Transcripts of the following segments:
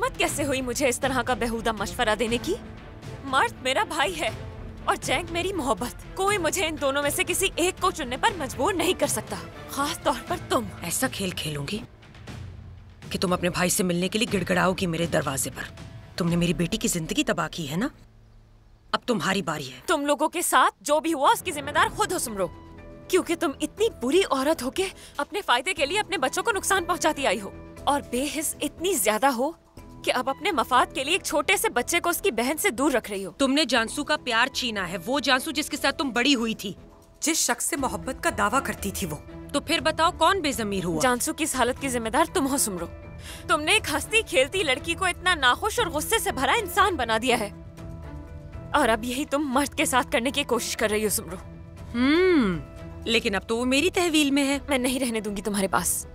हिम्मत कैसे हुई मुझे इस तरह का बेहुदा मशवरा देने की? मर्द मेरा भाई है और जैंग मेरी मोहब्बत। कोई मुझे इन दोनों में से किसी एक को चुनने पर मजबूर नहीं कर सकता, खास तौर पर तुम। ऐसा खेल खेलूंगी कि तुम अपने भाई से मिलने के लिए गिड़गिड़ाओगी मेरे दरवाजे पर। तुमने मेरी बेटी की जिंदगी तबाह की है ना, अब तुम्हारी बारी है। तुम लोगों के साथ जो भी हुआ उसकी जिम्मेदार खुद हो सुमरो, क्योंकि तुम इतनी बुरी औरत हो के अपने फायदे के लिए अपने बच्चों को नुकसान पहुंचाती आई हो और बेहिस इतनी ज्यादा हो कि अब अपने मफाद के लिए एक छोटे से बच्चे को उसकी बहन से दूर रख रही हो। तुमने जानसू का प्यार छीना है, वो जानसू जिसके साथ तुम बड़ी हुई थी, जिस शख्स से मोहब्बत का दावा करती थी वो। तो फिर बताओ कौन बेजमीर हुआ? जानसू की इस हालत की जिम्मेदार तुम हो सुमरो। तुमने एक हंसती खेलती लड़की को इतना नाखुश और गुस्से से भरा इंसान बना दिया है और अब यही तुम मर्द के साथ करने की कोशिश कर रही हो सुमरो। लेकिन अब तो वो मेरी तहवील में है। मैं नहीं रहने दूंगी तुम्हारे पास,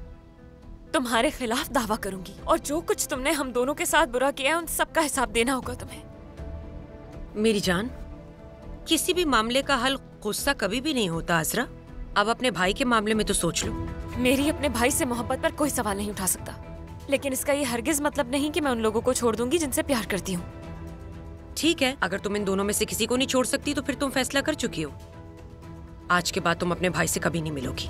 तुम्हारे खिलाफ दावा करूंगी और जो कुछ तुमने हम दोनों के साथ बुरा किया है उन सब का हिसाब देना होगा तुम्हें। मेरी जान, किसी भी मामले का हल गुस्सा कभी भी नहीं होता अजरा। अब अपने भाई के मामले में तो सोच लो। मेरी अपने भाई से मोहब्बत पर कोई सवाल नहीं उठा सकता, लेकिन इसका ये हरगिज मतलब नहीं कि मैं उन लोगों को छोड़ दूंगी जिनसे प्यार करती हूँ। ठीक है, अगर तुम इन दोनों में से किसी को नहीं छोड़ सकती तो फिर तुम फैसला कर चुकी हो। आज के बाद तुम अपने भाई से कभी नहीं मिलोगी।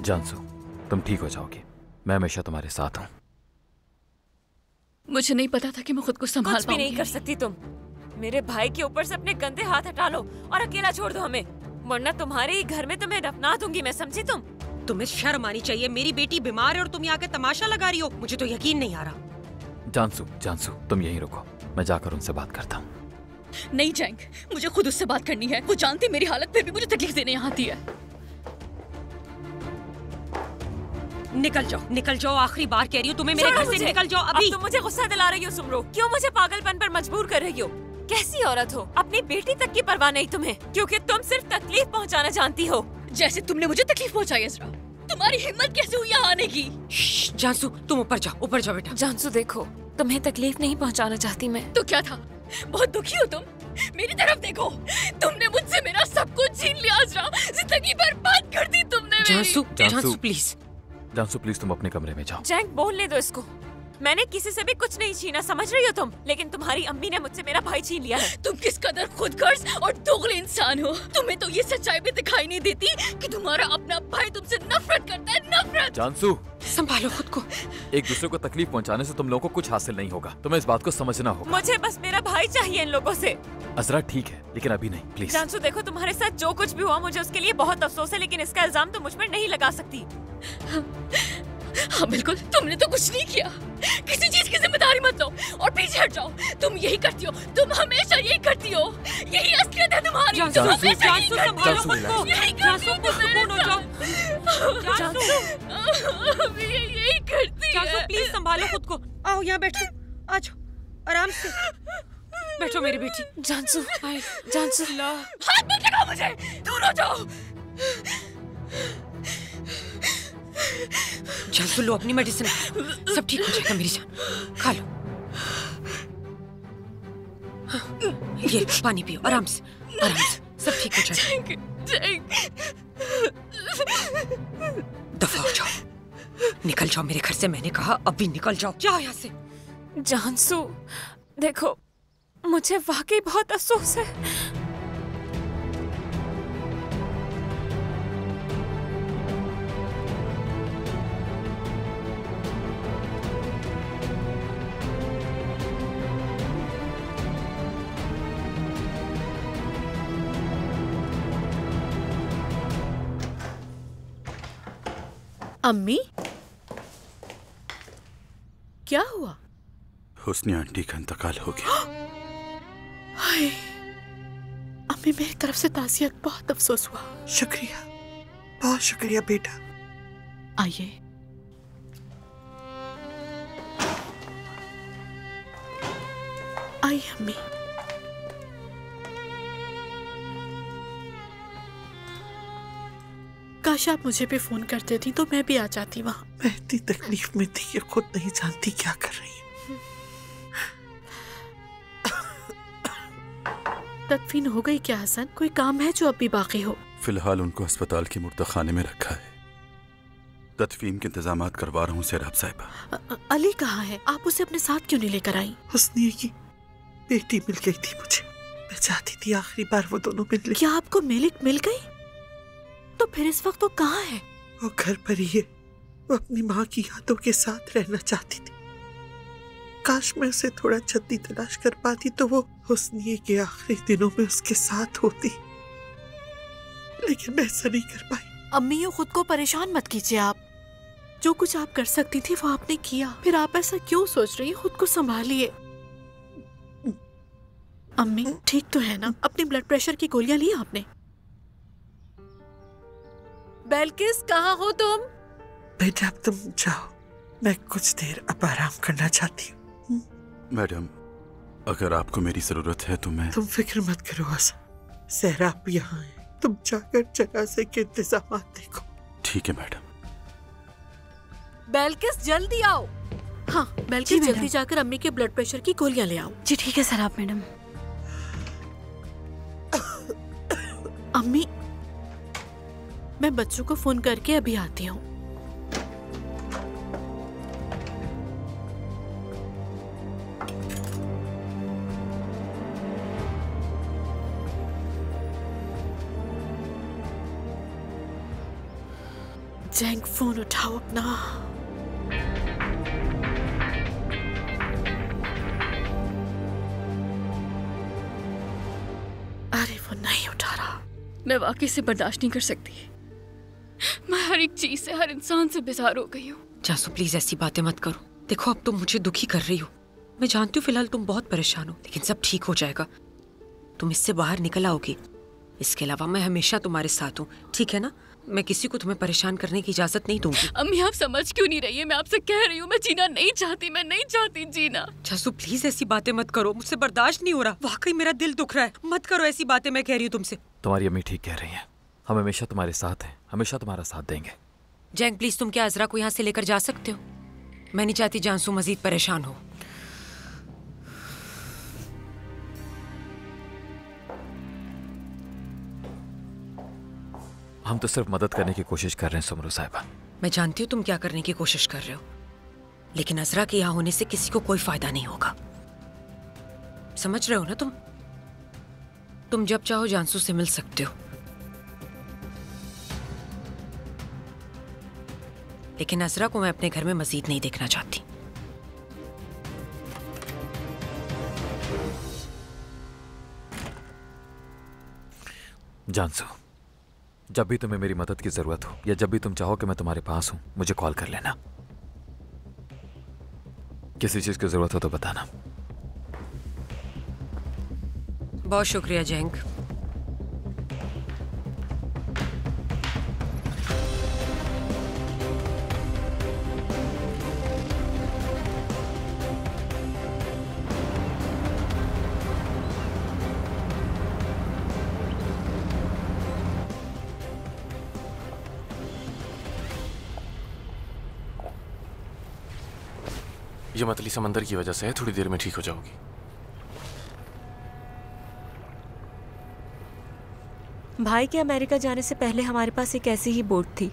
जानसू, तुम ठीक हो जाओगी, मैं हमेशा तुम्हारे साथ हूँ। मुझे नहीं पता था कि मैं खुद को संभाल कुछ भी नहीं पाऊंगी। कर सकती तुम। मेरे भाई के ऊपर से अपने गंदे हाथ हटा लो और अकेला छोड़ दो हमें, वरना तुम्हारे ही घर में तुम्हें दफना दूंगी मैं, समझी तुम? तुम्हें शर्म आनी चाहिए, मेरी बेटी बीमार है और तुम यहाँ के तमाशा लगा रही हो। मुझे तो यकीन नहीं आ रहा। जानसू, जानसू, तुम यहीं रुको, मैं जाकर उनसे बात करता हूँ। नहीं जैंग, मुझे खुद उससे बात करनी है। वो जानती मेरी हालत, फिर भी मुझे तकलीफ देने यहाँ आती है। निकल जाओ, आखिरी बार कह रही हूँ तुम्हें, मेरे घर से निकल जाओ अभी। अब तुम मुझे गुस्सा दिला रही हो सुमरो, क्यों मुझे पागलपन पर मजबूर कर रही हो? कैसी औरत हो, अपनी बेटी तक की परवाह नहीं तुम्हें, क्योंकि तुम सिर्फ तकलीफ पहुंचाना जानती हो। जैसे तुमने मुझे तकलीफ पहुंचाई अजरा। तुम्हारी हिम्मत कैसे हुई यहाँ आने की? जानसू, तुम ऊपर जाओ बेटा। जानसू देखो, तुम्हें तकलीफ नहीं पहुंचाना चाहती मैं। तो क्या था, बहुत दुखी हो तुम? मेरी तरफ देखो, तुमने मुझसे मेरा सब कुछ छीन लिया अजरा, जिंदगी बर्बाद कर दी तुमने मेरी। जानसू प्लीज। जानसू प्लीज, तुम अपने कमरे में जाओ। जैंग बोलने दो इसको, मैंने किसी से भी कुछ नहीं छीना, समझ रही हो तुम? लेकिन तुम्हारी अम्मी ने मुझसे मेरा भाई छीन लिया है। तुम किस कदर खुदगर्ज और दोगले इंसान हो। तुम्हें तो ये सच्चाई भी दिखाई नहीं देती कि तुम्हारा अपना भाई तुमसे नफरत करता है, नफरत। जानसू, संभालो खुद को। एक दूसरे को तकलीफ पहुंचाने से तुम लोगों को कुछ हासिल नहीं होगा, तुम्हें इस बात को समझना होगा। मुझे बस मेरा भाई चाहिए इन लोगों से। अजरा ठीक है, लेकिन अभी नहीं, प्लीज। जानसू देखो, तुम्हारे साथ जो कुछ भी हुआ मुझे उसके लिए बहुत अफसोस है, लेकिन इसका इल्जाम तुम मुझ पर नहीं लगा सकती। हाँ बिल्कुल, तुमने तो कुछ नहीं किया। किसी चीज की जिम्मेदारी मत लो और पीछे हट जाओ। तुम यही करती हो, तुम हमेशा यही करती हो। यही असलियत है तुम्हारी। तुम हमेशा यही करती हो। यही करती हो यही करती है। प्लीज संभालो खुद को। आओ यहाँ बैठो, आ जाओ आराम से बैठो मेरी बेटी। जानसू हाथ मत लगाओ मुझे, दूर हो जाओ। जानसू लो अपनी मेडिसिन, सब ठीक हो जाएगा मेरी जान, खा लो। हाँ, ये पानी पियो आराम से, सब ठीक हो जाएगा। दफा हो जाओ, निकल जाओ मेरे घर से, मैंने कहा अभी निकल जाओ यहाँ से। जानसू देखो, मुझे वाकई बहुत अफसोस है। अम्मी, क्या हुआ? हुस्नी आंटी का इंतकाल हो गया। हाय, अम्मी मेरी तरफ से ताज़ियत, बहुत अफसोस हुआ। शुक्रिया, बहुत शुक्रिया बेटा। आइए। आइए अम्मी। काश आप मुझे भी फोन कर देती तो मैं भी आ जाती वहाँ। मैं इतनी तकलीफ में थी, ये खुद नहीं जानती क्या कर रही है। तदफीन हो गई क्या हसन? कोई काम है जो अब भी बाकी हो? फिलहाल उनको अस्पताल के मुर्दाखाने में रखा है। तदफीन के इंतजाम करवा रहा हूँ सेहराब साहिबा। अली कहाँ है? आप उसे अपने साथ क्यों नहीं लेकर आई? हुस्निया की बेटी मिल गई थी मुझे। मैं चाहती थी आखिरी बार वो दोनों मिल ले। क्या आपको मेलिक मिल गई? तो फिर इस वक्त वो कहाँ है? वो घर पर ही है। वो अपनी माँ की यादों के साथ रहना चाहती थी। काश मैं उसे थोड़ा जल्दी तलाश कर पाती तो वो हुस्निया के आखिरी दिनों में उसके साथ होती, लेकिन मैं ऐसा नहीं कर पाई। अम्मी, खुद को परेशान मत कीजिए। आप जो कुछ आप कर सकती थी वो आपने किया। फिर आप ऐसा क्यों सोच रही हैं? खुद को संभालिए। अम्मी ठीक तो है ना? अपनी ब्लड प्रेशर की गोलियां ली आपने? बेलकिस, कहाँ हो तुम? बेटा अब तुम जाओ, मैं कुछ देर अब आराम करना चाहती हूँ। मैडम, अगर आपको मेरी जरूरत है तो मैं... तुम फिक्र मत करो हसन, सेहराब यहाँ है। तुम जाकर जनाजे के इंतजाम देखो। ठीक है मैडम। बेलकिस जल्दी आओ। हाँ बेलकिस, जल्दी जाकर अम्मी के ब्लड प्रेशर की गोलियां ले आओ। जी ठीक है सेहराब मैडम। अम्मी, मैं बच्चों को फोन करके अभी आती हूँ। जैंग, फोन उठाओ अपना। अरे वो नहीं उठा रहा। मैं वाकई से बर्दाश्त नहीं कर सकती। मैं हर एक चीज से, हर इंसान से बेजार हो गई हूँ। जासू प्लीज ऐसी बातें मत करो। देखो अब तुम मुझे दुखी कर रही हो। मैं जानती हूँ फिलहाल तुम बहुत परेशान हो, लेकिन सब ठीक हो जाएगा। तुम इससे बाहर निकल आओगी। इसके अलावा मैं हमेशा तुम्हारे साथ हूँ, ठीक है ना? मैं किसी को तुम्हें परेशान करने की इजाजत नहीं दूंगी। अम्मी आप समझ क्यों नहीं रही है? मैं आपसे कह रही हूँ, मैं जीना नहीं चाहती। मैं नहीं चाहती जीना। जासू प्लीज ऐसी बातें मत करो, मुझसे बर्दाश्त नहीं हो रहा। वाकई मेरा दिल दुख रहा है। मत करो ऐसी बातें, मैं कह रही हूँ तुमसे। तुम्हारी अम्मी ठीक कह रही हैं। हम हमेशा तुम्हारे साथ हैं, हमेशा तुम्हारा साथ देंगे। जैंग प्लीज, तुम क्या अजरा को यहाँ से लेकर जा सकते हो? मैं नहीं चाहती जानसू मजीद परेशान हो। हम तो सिर्फ मदद करने की कोशिश कर रहे हैं सुमरू साहिबा। मैं जानती हूँ तुम क्या करने की कोशिश कर रहे हो, लेकिन अजरा के यहाँ होने से किसी को कोई फायदा नहीं होगा। समझ रहे हो ना? तुम जब चाहो जानसू से मिल सकते हो, लेकिन अजरा को मैं अपने घर में मजीद नहीं देखना चाहती। जानसू, जब भी तुम्हें मेरी मदद की जरूरत हो या जब भी तुम चाहो कि मैं तुम्हारे पास हूं, मुझे कॉल कर लेना। किसी चीज की जरूरत हो तो बताना। बहुत शुक्रिया जैंग। ये मतली समंदर की वजह से है, थोड़ी देर में ठीक हो जाओगी। भाई के अमेरिका जाने से पहले हमारे पास एक ऐसी ही बोट थी।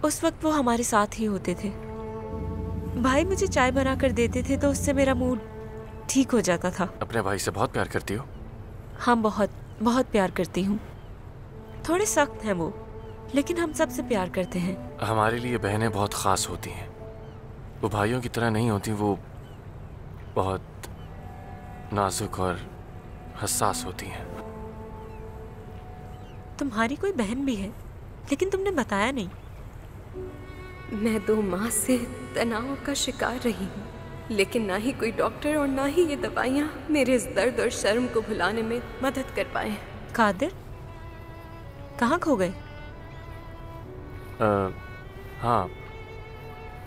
उस वक्त वो हमारे साथ ही होते थे। भाई मुझे चाय बना कर देते थे तो उससे मेरा मूड ठीक हो जाता था। अपने भाई से बहुत प्यार करती हो? हाँ, बहुत बहुत प्यार करती हूँ। थोड़े सख्त हैं वो, लेकिन हम सबसे प्यार करते हैं। हमारे लिए बहनें बहुत खास होती हैं। वो भाइयों की तरह नहीं होती, वो बहुत नाजुक और हसास होती हैं। तुम्हारी कोई बहन भी है, लेकिन तुमने बताया नहीं। मैं 2 माह से तनाव का शिकार रही हूँ, लेकिन ना ही कोई डॉक्टर और ना ही ये दवाइयाँ मेरे इस दर्द और शर्म को भुलाने में मदद कर पाए। कादिर, कहाँ खो गए? हाँ,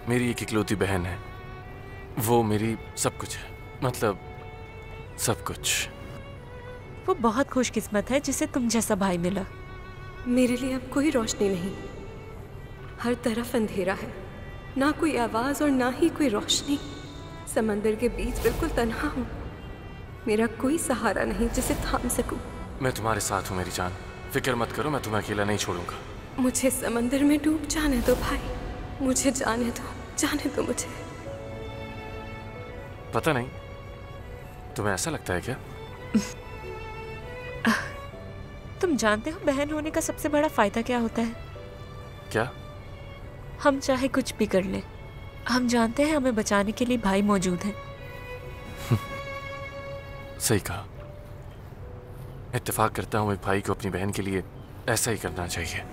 मेरी एक इकलौती बहन है। वो मेरी सब कुछ है, मतलब सब कुछ। वो बहुत खुशकिस्मत है जिसे तुम जैसा भाई मिला। मेरे लिए अब कोई रोशनी नहीं, हर तरफ अंधेरा है। ना कोई आवाज और ना ही कोई रोशनी। समंदर के बीच बिल्कुल तन्हा हूँ। मेरा कोई सहारा नहीं जिसे थाम सकूं। मैं तुम्हारे साथ हूँ मेरी जान। फिक्र मत करो, मैं तुम्हें अकेला नहीं छोड़ूंगा। मुझे समंदर में डूब जाने दो भाई, मुझे जाने दो मुझे। पता नहीं, तुम्हें ऐसा लगता है क्या? तुम जानते हो बहन होने का सबसे बड़ा फायदा क्या होता है? क्या? हम चाहे कुछ भी कर ले, हम जानते हैं हमें बचाने के लिए भाई मौजूद है। सही कहा। इत्तेफाक करता हूँ, एक भाई को अपनी बहन के लिए ऐसा ही करना चाहिए।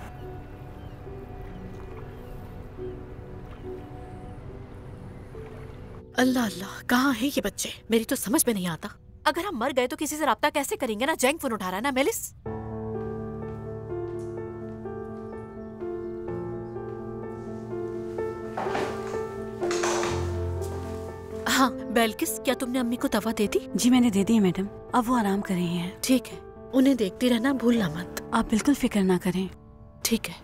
अल्लाह अल्लाह, कहाँ है ये बच्चे? मेरी तो समझ में नहीं आता। अगर हम मर गए तो किसी से राब्ता कैसे करेंगे? ना जैंग फोन उठा रहा है ना मेलिस। हाँ बेल्किस, क्या तुमने अम्मी को दवा दे दी? जी मैंने दे दी है मैडम, अब वो आराम कर रही हैं। ठीक है, उन्हें देखती रहना, भूलना मत। आप बिल्कुल फिक्र ना करें। ठीक है।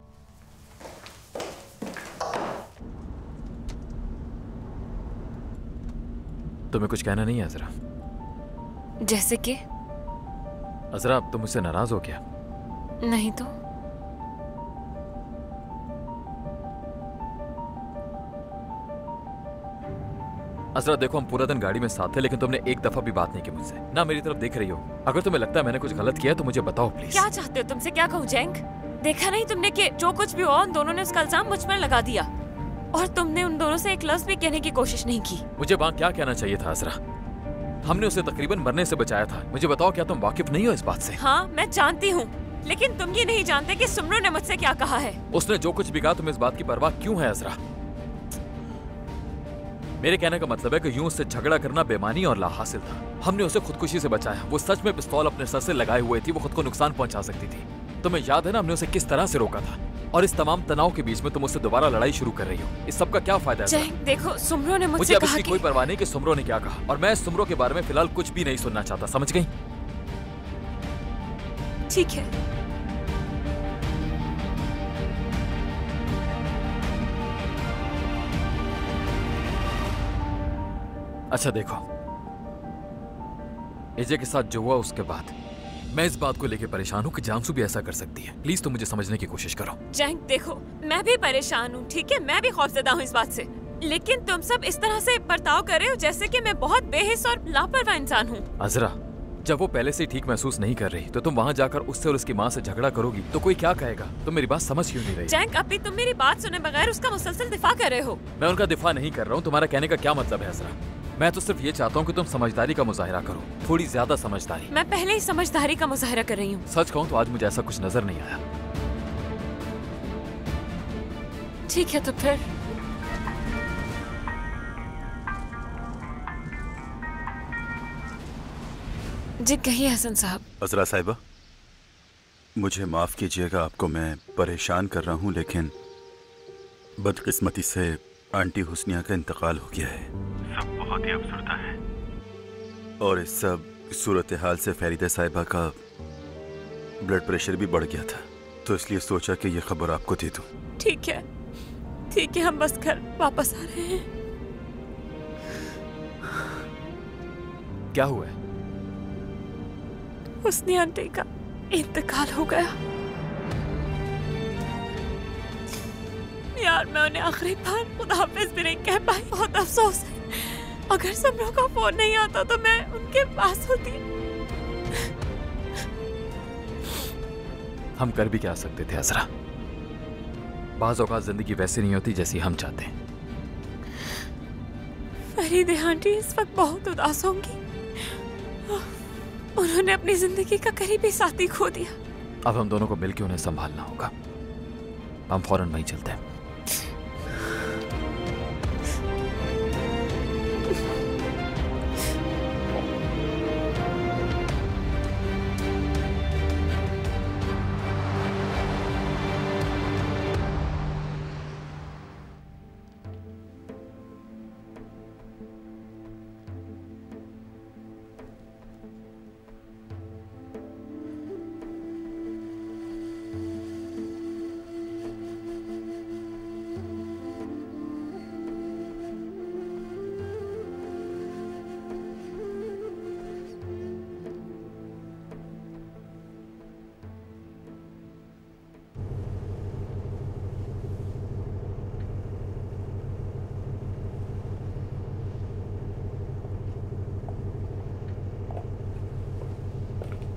तुम्हें कुछ कहना नहीं है अजरा? जैसे कि? अजरा, तुम मुझसे नाराज हो क्या? नहीं तो। अजरा देखो, हम पूरा दिन गाड़ी में साथ थे, लेकिन तुमने एक दफा भी बात नहीं की मुझसे, ना मेरी तरफ देख रही हो। अगर तुम्हें लगता है मैंने कुछ गलत किया तो मुझे बताओ प्लीज। क्या चाहते हो? तुमसे क्या कहूँ जैंग? देखा नहीं तुमने कि जो कुछ भी हुआ उन दोनों ने उसका इल्जाम मुझ पर लगा दिया, और तुमने उन दोनों से एक लफ्ज भी कहने की कोशिश नहीं की। मुझे वहाँ क्या कहना चाहिए था अजरा? हमने उसे तकरीबन मरने से बचाया था। मुझे बताओ, क्या तुम वाकिफ नहीं हो इस बात से? हाँ मैं जानती हूँ, लेकिन तुम ये नहीं जानते कि सुमरो ने मुझसे क्या कहा है। उसने जो कुछ भी कहा, तुम्हें इस बात की परवाह क्यों है अजरा? मेरे कहने का मतलब है कि यूं उससे झगड़ा करना बेमानी और लाहासिल था। हमने उसे खुदकुशी से बचाया। वो सच में पिस्तौल अपने सर से लगाए हुए थी, वो खुद को नुकसान पहुंचा सकती थी। तुम्हें याद है ना हमने उसे किस तरह से रोका था? और इस तमाम तनाव के बीच में तुम उससे दोबारा लड़ाई शुरू कर रही हो। इस सब का क्या फायदा है? देखो सुमरो ने मुझसे मुझे अब कहा इसकी कोई परवाह नहीं कि सुमरो ने क्या कहा, और मैं सुमरो के बारे में फिलहाल कुछ भी नहीं सुनना चाहता, समझ गई? ठीक है। अच्छा देखो, एजे के साथ जो हुआ उसके बाद मैं इस बात को लेकर परेशान हूँ कि जानसू भी ऐसा कर सकती है। प्लीज तुम मुझे समझने की कोशिश करो। जैंग देखो, मैं भी परेशान हूँ, ठीक है? मैं भी खौफजदा हूँ इस बात से, लेकिन तुम सब इस तरह से बर्ताव कर रहे हो जैसे कि मैं बहुत बेहिस और लापरवाह इंसान हूँ। अजरा, जब वो पहले से ठीक महसूस नहीं कर रही तो तुम वहाँ जाकर उससे और उसकी माँ से झगड़ा करोगी तो कोई क्या कहेगा? तुम मेरी बात समझ क्यों नहीं रही? जैंग अभी तुम मेरी बात सुने बगैर उसका मुसलसल दिफा कर रहे हो। मैं उनका दिफा नहीं कर रहा हूँ। तुम्हारा कहने का क्या मतलब है अजरा? मैं तो सिर्फ ये चाहता हूँ कि तुम समझदारी का मुजाहिरा करो, थोड़ी ज्यादा समझदारी। मैं पहले ही समझदारी का मुजाहिरा कर रही हूँ। सच कहूँ तो आज मुझे ऐसा कुछ नजर नहीं आया। ठीक है तो फिर जी कहिए हसन साहब। अजरा साहिबा, मुझे माफ कीजिएगा, आपको मैं परेशान कर रहा हूँ, लेकिन बदकिस्मती से आंटी हुस्निया का इंतकाल हो गया है। सब बहुत ही अफसरदा है, और इस सब सूरत हाल से फरीदा साहिबा का ब्लड प्रेशर भी बढ़ गया था, तो इसलिए सोचा कि ये खबर आपको दे दूं। ठीक है, ठीक है, हम बस घर वापस आ रहे हैं। क्या हुआ है? हुस्नी आंटी का इंतकाल हो गया। यार मैं उन्हें आखिरी बार खुदा हाफिज भी नहीं कह पाई, बहुत अफसोस है। अगर समरो का फोन नहीं आता तो मैं उनके पास होती। हम कर भी क्या सकते थे अजरा? बाज़ औक़ात जिंदगी वैसी नहीं होती जैसी हम चाहते हैं। फरीदे आंटी इस वक्त बहुत उदास होंगी, उन्होंने अपनी जिंदगी का करीबी साथी खो दिया। अब हम दोनों को मिलकर उन्हें संभालना होगा। हम फौरन वहीं चलते हैं।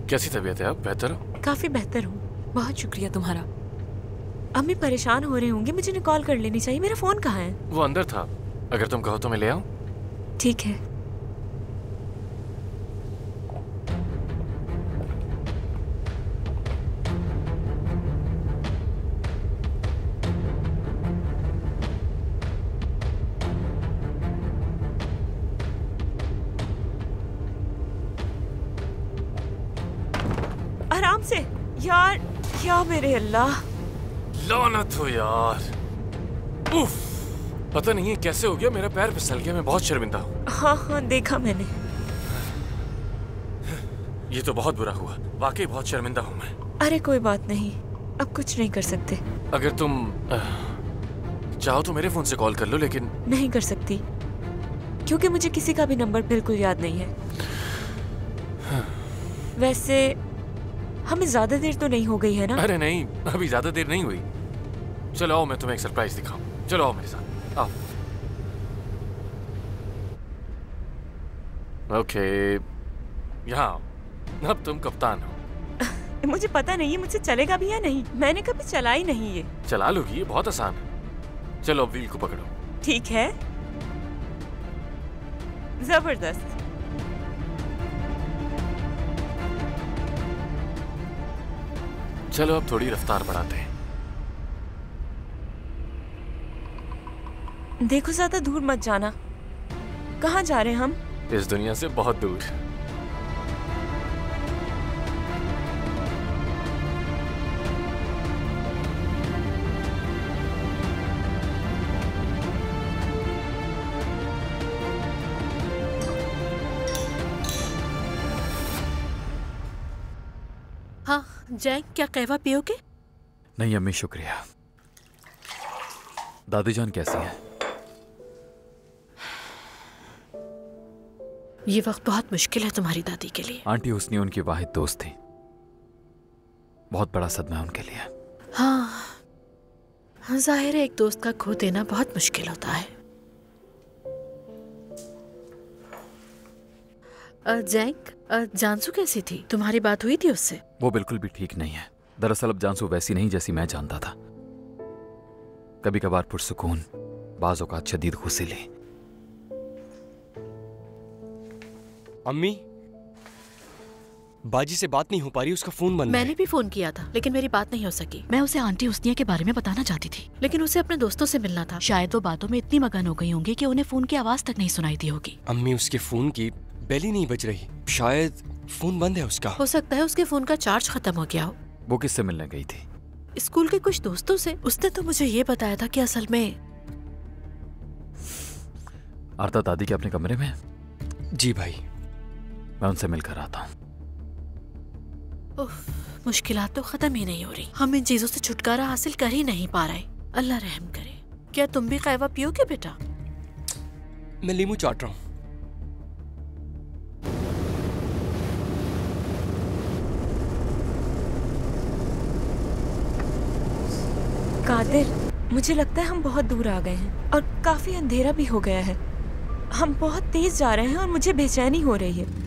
कैसी तबीयत है? आप बेहतर हो? काफी बेहतर हूँ, बहुत शुक्रिया तुम्हारा। अम्मी परेशान हो रहे होंगे, मुझे कॉल कर लेनी चाहिए। मेरा फोन कहाँ है? वो अंदर था, अगर तुम कहो तो मैं ले आऊं? ठीक है। आराम से यार, क्या मेरे अल्लाह। लानत हो यार। उफ, पता नहीं है कैसे हो गया, मेरा पैर फिसल गया, मैं बहुत शर्मिंदा हूँ। हाँ हाँ देखा मैंने। ये तो बहुत बुरा हुआ, वाकई बहुत शर्मिंदा हूँ मैं। अरे कोई बात नहीं, अब कुछ नहीं कर सकते। अगर तुम चाहो तो मेरे फोन से कॉल कर लो, लेकिन नहीं कर सकती क्योंकि मुझे किसी का भी नंबर बिल्कुल याद नहीं है। वैसे हमें ज्यादा देर तो नहीं हो गई है ना? अरे नहीं, अभी ज्यादा देर नहीं हुई। चलो आओ, मैं तुम्हें एक सरप्राइज दिखाऊं। चलो आओ मेरे साथ, आओ। ओके, यहाँ आओ। अब तुम कप्तान हो। मुझे पता नहीं है मुझसे चलेगा भी या नहीं, मैंने कभी चला ही नहीं ये। चला लोगी, ये बहुत आसान है। चलो अब व्हील को पकड़ो। ठीक है, जबरदस्त। चलो अब थोड़ी रफ्तार बढ़ाते हैं। देखो ज्यादा दूर मत जाना। कहाँ जा रहे हैं हम? इस दुनिया से बहुत दूर। हाँ जैक, क्या कहवा पियोगे? नहीं अम्मी शुक्रिया। दादी जान कैसी हैं? ये वक्त बहुत मुश्किल है तुम्हारी दादी के लिए। आंटी हुस्नी उनकी वाहिद दोस्त थी, बहुत बड़ा सदमा है उनके लिए। हाँ, जाहिर है एक दोस्त का खो देना बहुत मुश्किल होता है। जैक, जानसू कैसी थी? तुम्हारी बात हुई थी उससे? वो बिल्कुल भी ठीक नहीं है। दरअसल अब जानसू वैसी नहीं जैसी मैं जानता था। कभी कभार पुरसुकून, बाज़ औक़ात शदीद गुस्सैली। अम्मी, बाजी से बात नहीं हो पा रही, उसका फोन बंद है। मैंने भी फोन किया था लेकिन मेरी बात नहीं हो सकी। मैं उसे आंटी हुस्निया के बारे में बताना चाहती थी लेकिन उसे अपने दोस्तों से मिलना था। शायद वो बातों में इतनी मगन हो गई होंगी कि उन्हें फोन की आवाज तक नहीं सुनाई दी होगी। अम्मी, उसके फोन की बेल ही नहीं बज रही, शायद फोन बंद है उसका। हो सकता है उसके फोन का चार्ज खत्म हो गया हो। वो किससे मिलने गई थी? स्कूल के कुछ दोस्तों से। उसने तो मुझे ये बताया था कि असल में आरता दादी के अपने कमरे में? जी भाई, मैं उनसे मिलकर आता हूँ। मुश्किलात तो खत्म ही नहीं हो रही। हम इन चीजों से छुटकारा हासिल कर ही नहीं पा रहे। अल्लाह रहम करे। क्या तुम भी कहवा पियोगे बेटा? मैं लीमू चाट रहा हूँ। कादिर, मुझे लगता है हम बहुत दूर आ गए हैं और काफी अंधेरा भी हो गया है। हम बहुत तेज जा रहे हैं और मुझे बेचैनी हो रही है।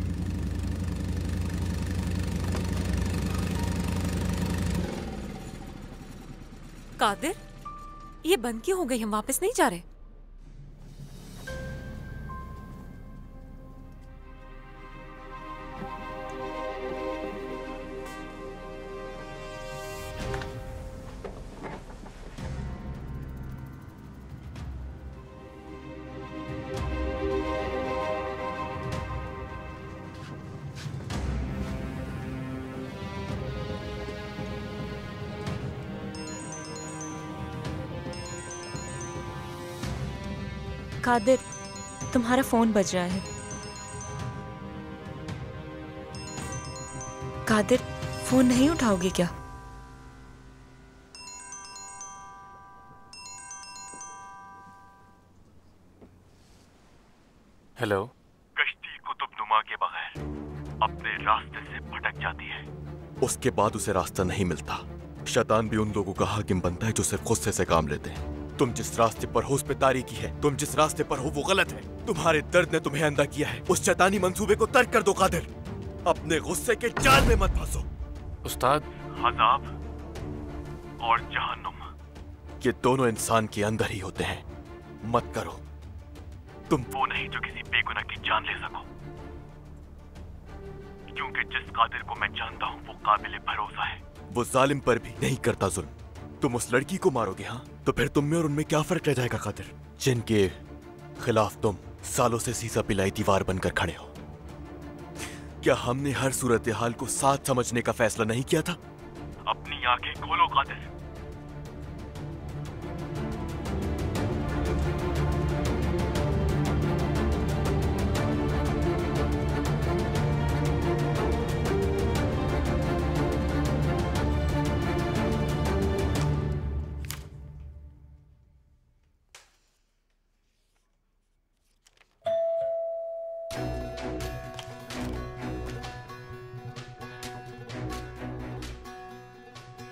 कादिर, ये बंद क्यों हो गई? हम वापस नहीं जा रहे? कादिर, तुम्हारा फोन बज रहा है। कादिर, फोन नहीं उठाओगे क्या? हेलो। कश्ती कुतुबनुमा के बगैर अपने रास्ते से भटक जाती है, उसके बाद उसे रास्ता नहीं मिलता। शैतान भी उन लोगों का हाकिम बनता है जो सिर्फ गुस्से से काम लेते हैं। तुम जिस रास्ते पर हो उस पे तारीकी है, तुम जिस रास्ते पर हो वो गलत है। तुम्हारे दर्द ने तुम्हें अंधा किया है। उस शैतानी मंसूबे को तर्क कर दो कादिर। अपने गुस्से के जाल में मत फंसो। उस्ताद, अज़ाब और जहन्नुम ये दोनों इंसान के अंदर ही होते हैं। मत करो। तुम वो नहीं जो किसी बेगुनाह की जान ले सको, क्योंकि जिस कादिर को मैं जानता हूँ वो काबिल भरोसा है। वो जालिम पर भी नहीं करता जुल्म। तुम उस लड़की को मारोगे, हाँ, तो फिर तुम में और उनमें क्या फर्क रह जाएगा कादिर, जिनके खिलाफ तुम सालों से सीसा पिलाई दीवार बनकर खड़े हो? क्या हमने हर सूरत हाल को साथ समझने का फैसला नहीं किया था? अपनी आंखें खोलो कादिर।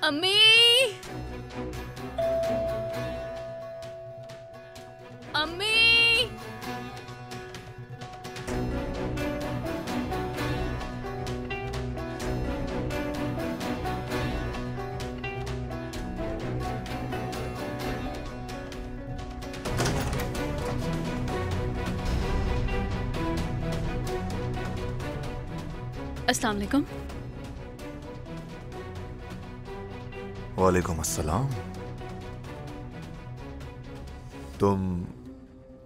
अम्मी, अम्मी, अस्सलाम वालेकुम। वालेकुम अस्सलाम। तुम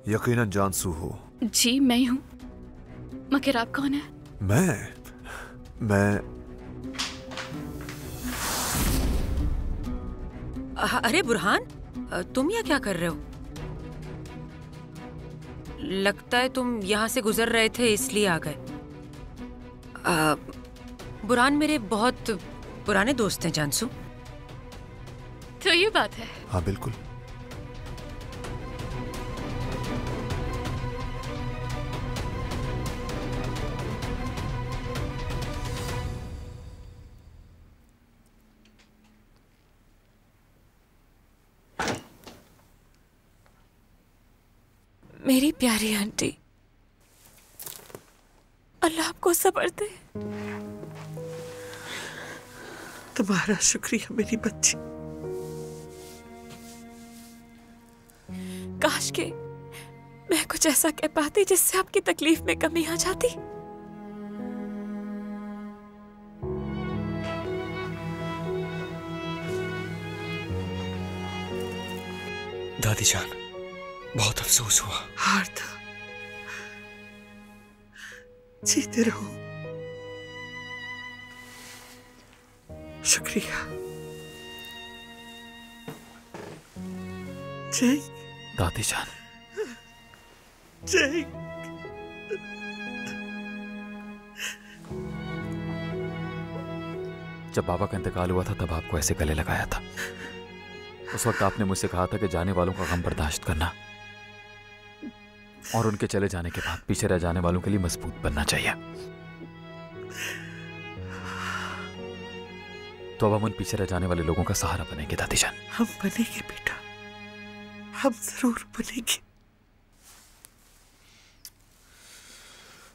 यकीनन जानसू हो? जी मैं ही हूँ, मगर आप कौन है? मैं अरे बुरहान, तुम यहाँ क्या कर रहे हो? लगता है तुम यहाँ से गुजर रहे थे इसलिए आ गए। बुरहान मेरे बहुत पुराने दोस्त हैं जानसू। तो ये बात है। हाँ बिल्कुल। मेरी प्यारी आंटी, अल्लाह आपको सब्र दे। तुम्हारा शुक्रिया मेरी बच्ची। काश के मैं कुछ ऐसा कह पाती जिससे आपकी तकलीफ में कमी आ जाती। दादी जान, बहुत अफसोस हुआ। हार्दा, जीते रहो। शुक्रिया। जय दादी जान। जय। जब बाबा का इंतकाल हुआ था तब आपको ऐसे गले लगाया था। उस वक्त आपने मुझसे कहा था कि जाने वालों का गम बर्दाश्त करना और उनके चले जाने के बाद पीछे रह जाने वालों के लिए मजबूत बनना चाहिए। तो अब हम उन पीछे रह जाने वाले लोगों का सहारा बनेंगे दादी जान। हम बनेंगे बेटा, हम जरूर बनेंगे।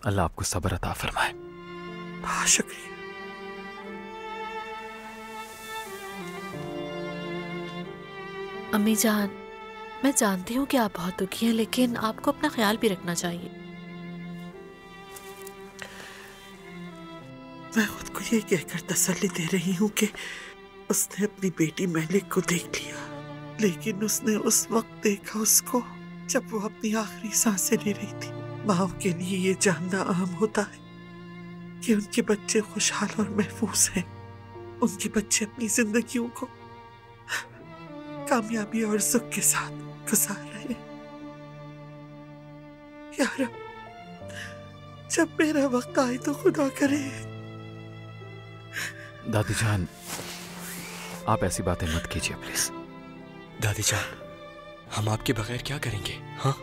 अल्लाह आपको सब्र अता फरमाए। बहुत शुक्रिया। अम्मी जान, मैं जानती हूँ कि आप बहुत दुखी हैं, लेकिन आपको अपना ख्याल भी रखना चाहिए। मैं खुद को ये कहकर तसल्ली दे रही हूँ कि उसने अपनी बेटी महलिक को देख लिया, लेकिन उसने उस वक्त देखा उसको जब वो अपनी आखिरी सांसें ले रही थी। माँ के लिए ये जानना अहम होता है कि उनके बच्चे खुशहाल और महफूज हैं। उनके बच्चे अपनी जिंदगियों को कामयाबी और सुख के साथ गुजार रहे हैं। यार, जब मेरा वक्त आए तो खुदा करे। दादी जान, आप ऐसी बातें मत कीजिए प्लीज। दादी जान, हम आपके बगैर क्या करेंगे? हाँ,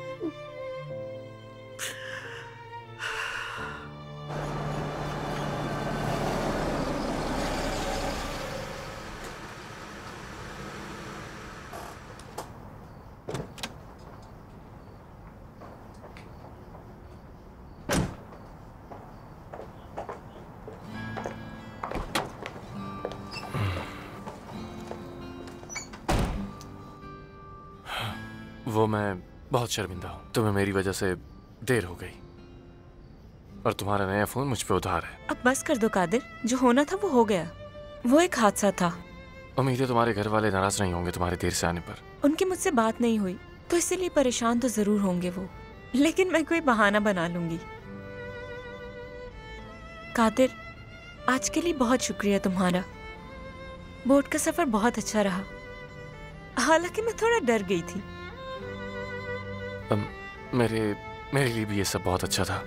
वो मैं बहुत शर्मिंदा हूँ। तुम्हें मेरी वजह से देर हो गई और तुम्हारा नया फोन मुझ पे उधार है। अब बस कर दो कादिर, जो होना था वो हो गया। वो एक हादसा था। उम्मीद है तुम्हारे घर वाले नाराज नहीं होंगे तुम्हारे देर से आने पर। उनकी मुझसे बात नहीं हुई तो इसीलिए परेशान तो जरूर होंगे वो, लेकिन मैं कोई बहाना बना लूंगी। कादिर, आज के लिए बहुत शुक्रिया तुम्हारा। बोट का सफर बहुत अच्छा रहा, हालांकि मैं थोड़ा डर गई थी। मेरे लिए भी ये सब बहुत अच्छा था।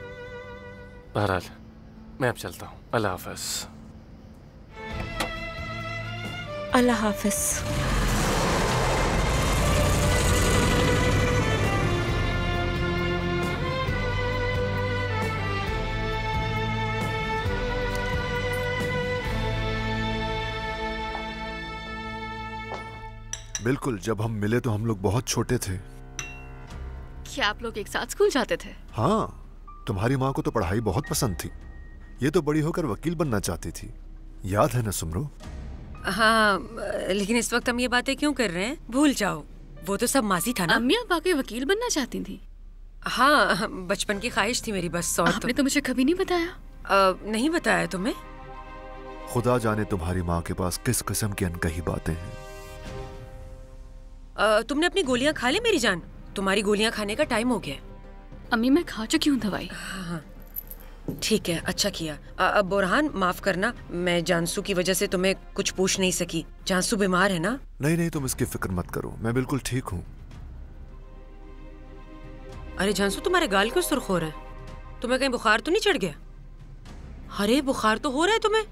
बहरहाल मैं अब चलता हूँ। अल्लाह हाफ़िज़। अल्लाह हाफ़िज़। बिल्कुल, जब हम मिले तो हम लोग बहुत छोटे थे। क्या आप लोग एक साथ स्कूल जाते थे? हाँ, तुम्हारी माँ को तो पढ़ाई बहुत पसंद थी। ये तो बड़ी होकर वकील बनना चाहती थी, याद है ना सुमरो? हाँ, लेकिन इस वक्त हम ये बातें क्यों कर रहे हैं? भूल जाओ, वो तो सब माजी था ना। अम्मी आप वाकई वकील बनना चाहती थी? हाँ, बचपन की ख्वाहिश थी मेरी बस। और आपने तो मुझे कभी नहीं बताया। नहीं बताया तुम्हें? खुदा जाने तुम्हारी माँ के पास किस किस्म की अनकही बातें हैं। तुमने अपनी गोलियां खा ली मेरी जान? तुम्हारी गोलियां खाने का टाइम हो गया। अम्मी मैं खा चुकी हूँ दवाई। हाँ, ठीक है, अच्छा किया। अब बुरहान माफ करना, मैं जानसू की वजह से तुम्हें कुछ पूछ नहीं सकी। जानसू बीमार है ना? नहीं नहीं, तुम इसकी फिक्र मत करो, मैं बिल्कुल ठीक हूँ। अरे जानसू, तुम्हारे गाल क्यों सुर्ख हो रहा है? तुम्हें कहीं बुखार तो नहीं चढ़ गया? अरे बुखार तो हो रहा है तुम्हें।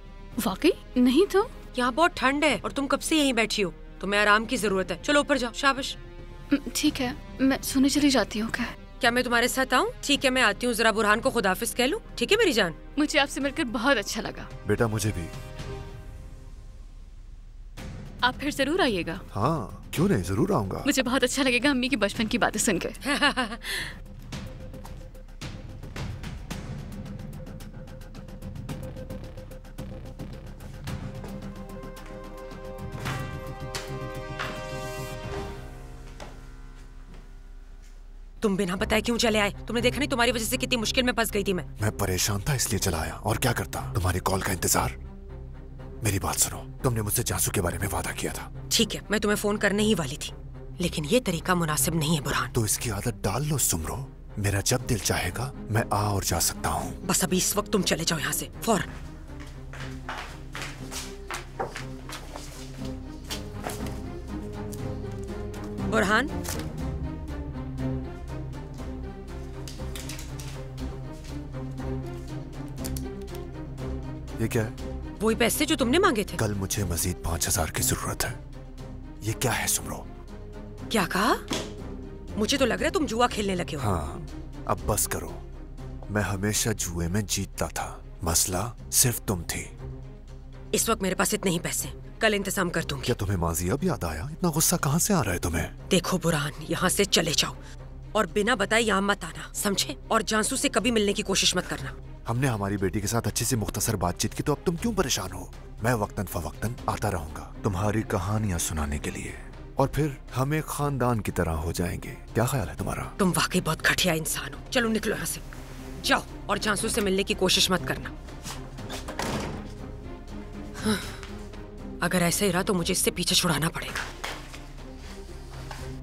वाकई? नहीं तो। यहाँ बहुत ठंड है और तुम कब से यहीं बैठी हो, तुम्हें आराम की जरूरत है। चलो ऊपर जाओ। शाबाश। ठीक है, मैं सोने चली जाती हूँ। क्या मैं तुम्हारे साथ आऊँ? ठीक है, मैं आती हूँ। जरा बुरहान को खुदाफिज कह लूँ। ठीक है मेरी जान? मुझे आपसे मिलकर बहुत अच्छा लगा। बेटा मुझे भी। आप फिर जरूर आइएगा। हाँ क्यों नहीं, जरूर आऊंगा। मुझे बहुत अच्छा लगेगा अम्मी की बचपन की बातें सुनकर। तुम बिना बताए क्यों चले आए? तुमने देखा नहीं तुम्हारी वजह से कितनी मुश्किल में फंस गई थी मैं। मैं परेशान था इसलिए चला आया, और क्या करता, तुम्हारी कॉल का इंतजार। मेरी बात सुनो, तुमने मुझसे जानसू के बारे में वादा किया था। ठीक है, मैं तुम्हें फोन करने ही वाली थी, लेकिन ये तरीका मुनासिब नहीं है बुरहान। तो इसकी आदत डाल लो सुमरो, मेरा जब दिल चाहेगा मैं आ और जा सकता हूँ। बस अभी इस वक्त तुम चले जाओ यहाँ से फौरन। बुरहान, ये क्या है? वही पैसे जो तुमने मांगे थे। कल मुझे मजीद 5000 की जरूरत है। ये क्या है सुमरो? क्या कहा? मुझे तो लग रहा है तुम जुआ खेलने लगे हो। हाँ, अब बस करो। मैं हमेशा जुए में जीतता था, मसला सिर्फ तुम थी। इस वक्त मेरे पास इतने ही पैसे, कल इंतजाम कर दूंगी। क्या तुम्हें माजी अब याद आया? इतना गुस्सा कहाँ से आ रहा है तुम्हें? देखो बुरहान, यहाँ से चले जाओ और बिना बताए यहाँ मत आना, समझे? और जानसू से कभी मिलने की कोशिश मत करना। हमने हमारी बेटी के साथ अच्छी सी मुख्तसर बातचीत की, तो अब तुम क्यों परेशान हो? मैं वक्तन फवक्तन आता रहूंगा तुम्हारी कहानियां सुनाने के लिए, और फिर हम एक खानदान की तरह हो जाएंगे। क्या ख्याल है तुम्हारा? तुम वाकई बहुत घटिया इंसान हो। चलो निकलो यहाँ से, जाओ और जानसू से मिलने की कोशिश मत करना। हाँ, अगर ऐसा ही रहा तो मुझे इससे पीछे छुड़ाना पड़ेगा।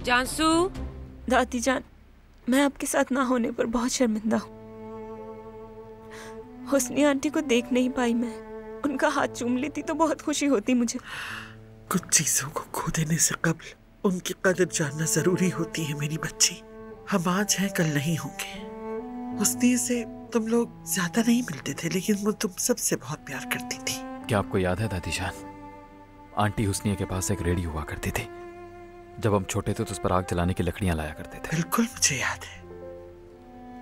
जानसू। दादी जान, मैं आपके साथ ना होने पर बहुत शर्मिंदा हूँ। हुस्नी आंटी को देख नहीं पाई मैं, उनका हाथ चूम लेती तो बहुत खुशी होती मुझे। कुछ चीजों को खो देने से कबल उनकी कदर जानना जरूरी होती है मेरी बच्ची। हम आज हैं कल नहीं होंगे। हुस्नी से तुम लोग ज्यादा नहीं मिलते थे, लेकिन वो तुम सबसे बहुत प्यार करती थी। क्या आपको याद है दादी जान, आंटी हुस्निया के पास एक रेडी हुआ करती थी। जब हम छोटे थे तो उस पर आग जलाने की लकड़ियां लाया करते थे। बिल्कुल मुझे याद है।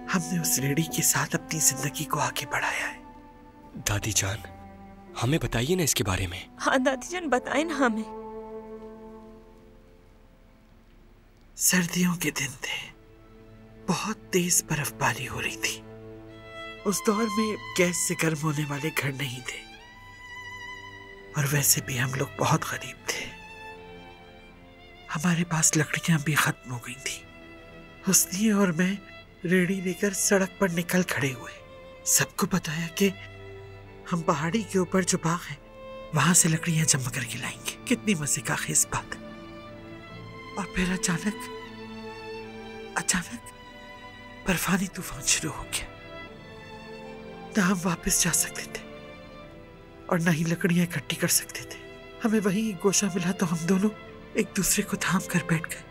हमने उस रेडी के साथ अपनी जिंदगी को आगे बढ़ाया है। दादी जान, हमें बताइए ना इसके बारे में। हाँ दादी जान, बताएं ना हमें। सर्दियों के दिन थे, बहुत तेज बर्फबारी हो रही थी। उस दौर में गैस से गर्म होने वाले घर नहीं थे, और वैसे भी हम लोग बहुत गरीब थे। हमारे पास लकड़ियां भी खत्म हो गई थी। हुस्नी और मैं रेडी लेकर सड़क पर निकल खड़े हुए। सबको बताया कि हम पहाड़ी के ऊपर जो बाग है वहां से लकड़ियां जमा करके लाएंगे। कितनी मजे का खेस बात है। और फिर अचानक बर्फानी तूफान शुरू हो गया। ना हम वापस जा सकते थे और ना ही लकड़ियां इकट्ठी कर सकते थे। हमें वहीं एक गोशा मिला तो हम दोनों एक दूसरे को थाम कर बैठ गए।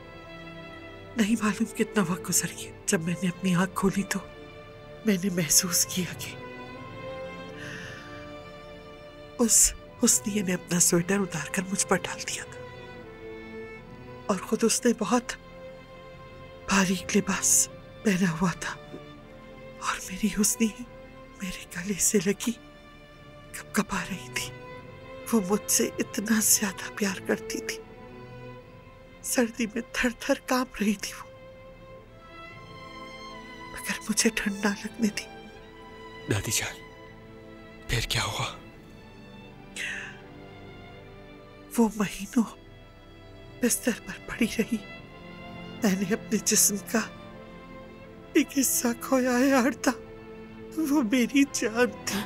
नहीं मालूम कितना वक्त गुजर गया। जब मैंने अपनी आंख खोली तो मैंने महसूस किया कि उस हुस्निया ने अपना स्वेटर उतार कर मुझ पर डाल दिया था और खुद उसने बहुत बारीक लिबास पहना हुआ था। और मेरी हुस्नी मेरे गले से लगी कपकपा रही थी। वो मुझसे इतना ज्यादा प्यार करती थी। सर्दी में थर थर कांप रही थी वो, मगर मुझे ठंडा लगने दी। दादी जान, फिर क्या हुआ? वो महीनों बिस्तर पर पड़ी रही। मैंने अपने जिस्म का एक हिस्सा खोया है आरता। वो मेरी जान थी।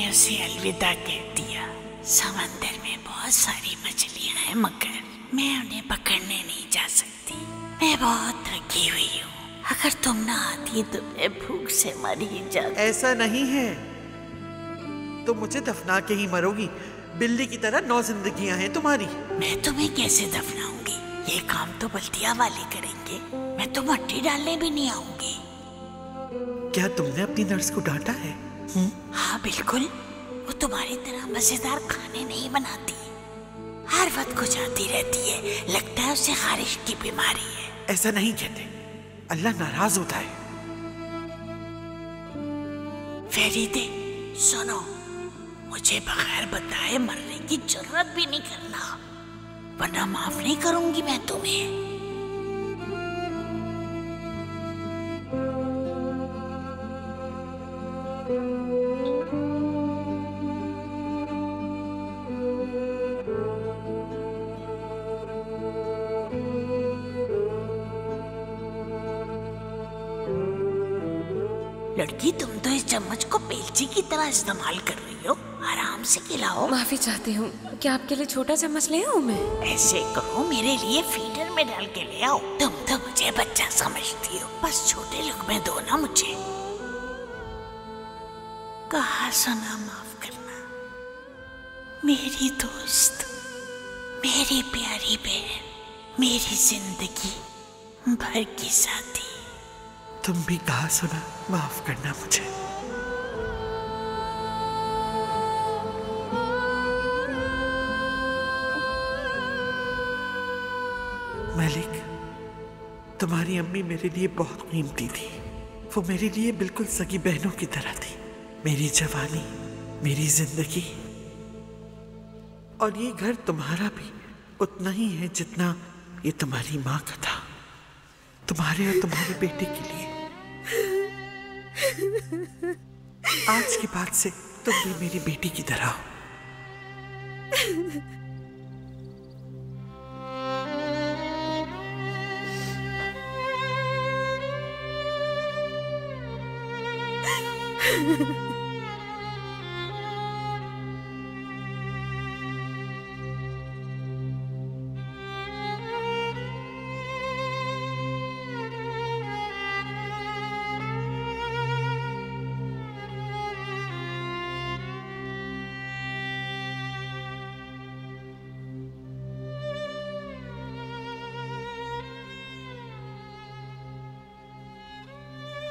उसे अलविदा कह दिया। समंदर में बहुत सारी मछलियां हैं मगर मैं उन्हें पकड़ने नहीं जा सकती। मैं बहुत थकी हुई हूँ। अगर तुम ना आती तो मैं भूख से मर ही जाती। ऐसा नहीं है, तुम मुझे दफना के ही मरोगी। बिल्ली की तरह 9 जिंदगियां हैं तुम्हारी। मैं तुम्हें कैसे दफनाऊंगी? ये काम तो बल्तिया वाले करेंगे। मैं तो मट्टी डालने भी नहीं आऊंगी। क्या तुमने अपनी नर्स को डांटा है? हाँ बिल्कुल। वो तुम्हारी तरह मजेदार खाने नहीं बनाती। हर वक्त को जाती रहती है। लगता है उसे खारिश की बीमारी है। ऐसा नहीं कहते, अल्लाह नाराज होता है। फरीदे सुनो, मुझे बगैर बताए मरने की जरूरत भी नहीं करना, वरना माफ नहीं करूंगी मैं तुम्हें। लड़की, तुम तो इस चम्मच को बेलची की तरह इस्तेमाल कर रही हो। आराम से खिलाओ। माफी चाहती हूँ, क्या आपके लिए छोटा चम्मच ले आऊं मैं? ऐसे करो, मेरे लिए फीडर में डाल के ले आओ। तुम तो मुझे बच्चा समझती हो, बस छोटे लुक़मे दो ना मुझे। कहा सुना माफ करना, मेरी दोस्त, मेरी प्यारी बहन, मेरी जिंदगी भर की साथी। तुम भी कहा सुना माफ करना मुझे। मलिक, तुम्हारी अम्मी मेरे लिए बहुत कीमती थी। वो मेरे लिए बिल्कुल सगी बहनों की तरह थी। मेरी जवानी, मेरी जिंदगी। और ये घर तुम्हारा भी उतना ही है जितना ये तुम्हारी माँ का था। तुम्हारे और तुम्हारे बेटे के लिए। आज के बाद से तुम भी मेरी बेटी की तरह हो।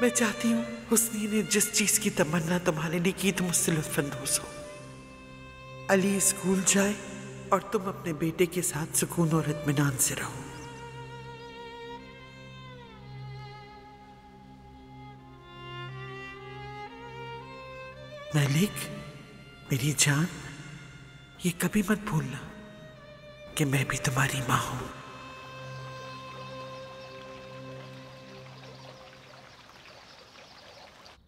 मैं चाहती हूँ हुस्नी ने जिस चीज की तमन्ना तुम्हारे लिए की तुम उससे लुत्फानंदोज हो। अली स्कूल जाए और तुम अपने बेटे के साथ सुकून और इत्मीनान से रहो। मलिक, मेरी जान, ये कभी मत भूलना कि मैं भी तुम्हारी माँ हूं।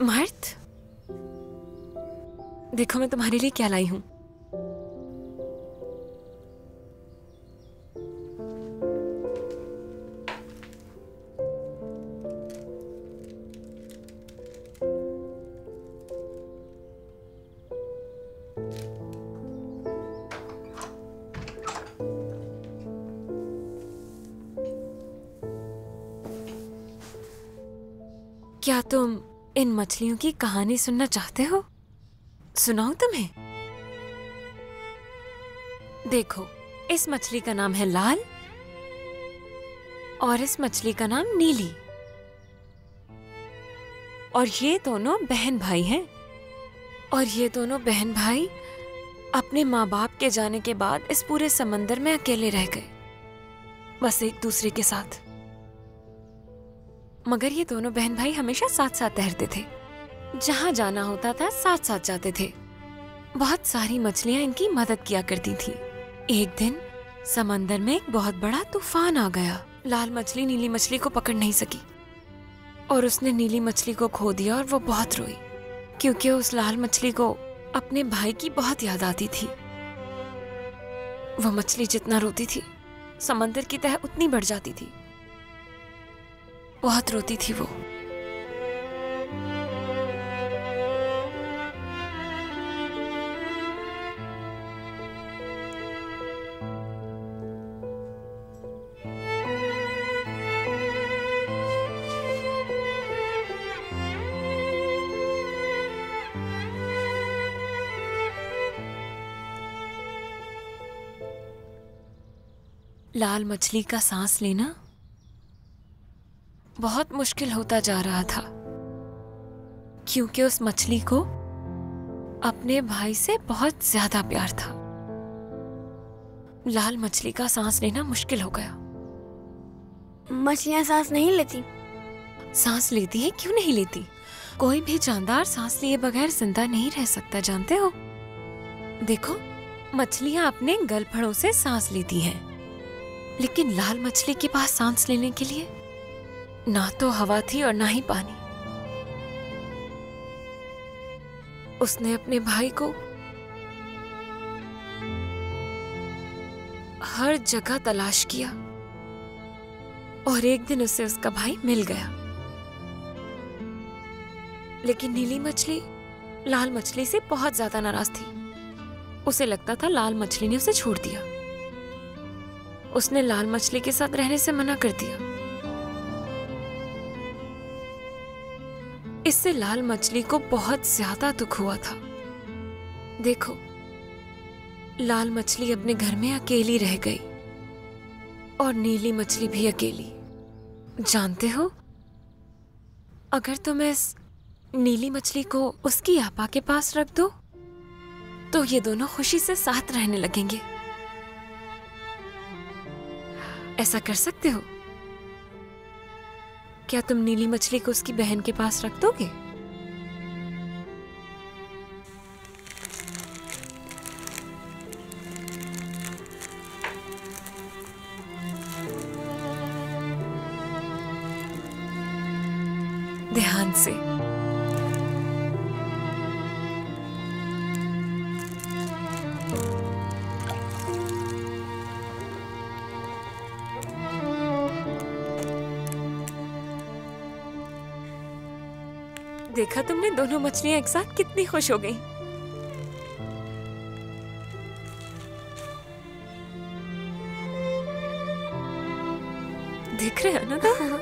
मर्द, देखो मैं तुम्हारे लिए क्या लाई हूं। क्या तुम इन मछलियों की कहानी सुनना चाहते हो? सुनाऊं तुम्हें? देखो, इस मछली का नाम है लाल और इस मछली का नाम नीली, और ये दोनों बहन भाई हैं। और ये दोनों बहन भाई अपने माँ बाप के जाने के बाद इस पूरे समंदर में अकेले रह गए, बस एक दूसरे के साथ। मगर ये दोनों बहन भाई हमेशा साथ साथ तैरते थे, जहां जाना होता था साथ साथ जाते थे। बहुत सारी मछलियां इनकी मदद किया करती थी। एक दिन समंदर में एक बहुत बड़ा तूफान आ गया। लाल मछली नीली मछली को पकड़ नहीं सकी और उसने नीली मछली को खो दिया और वो बहुत रोई, क्योंकि उस लाल मछली को अपने भाई की बहुत याद आती थी। वो मछली जितना रोती थी, समंदर की तह उतनी बढ़ जाती थी। बहुत रोती थी वो। लाल मछली का सांस लेना बहुत मुश्किल होता जा रहा था, क्योंकि उस मछली को अपने भाई से बहुत ज्यादा प्यार था। लाल मछली का सांस लेना मुश्किल हो गया। मछलियां सांस नहीं लेती? सांस लेती है, क्यों नहीं लेती? कोई भी जानदार सांस लिए बगैर जिंदा नहीं रह सकता, जानते हो? देखो, मछलियां अपने गलफड़ों से सांस लेती हैं, लेकिन लाल मछली के पास सांस लेने के लिए ना तो हवा थी और ना ही पानी। उसने अपने भाई को हर जगह तलाश किया और एक दिन उसे उसका भाई मिल गया। लेकिन नीली मछली लाल मछली से बहुत ज्यादा नाराज थी। उसे लगता था लाल मछली ने उसे छोड़ दिया। उसने लाल मछली के साथ रहने से मना कर दिया। इससे लाल मछली को बहुत ज्यादा दुख हुआ था। देखो, लाल मछली अपने घर में अकेली रह गई और नीली मछली भी अकेली। जानते हो, अगर तुम इस नीली मछली को उसकी आपा के पास रख दो तो ये दोनों खुशी से साथ रहने लगेंगे। ऐसा कर सकते हो? क्या तुम नीली मछली को उसकी बहन के पास रख दोगे? ध्यान से। देखा तुमने, दोनों मछलियां एक साथ कितनी खुश हो गईं। देख रहे हो ना तुम?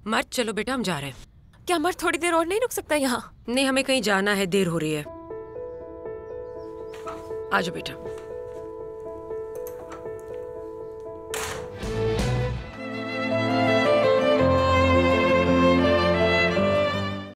मर्द, चलो बेटा हम जा रहे हैं। क्या मर्द थोड़ी देर और नहीं रुक सकता यहाँ? नहीं, हमें कहीं जाना है, देर हो रही है। आजो बेटा।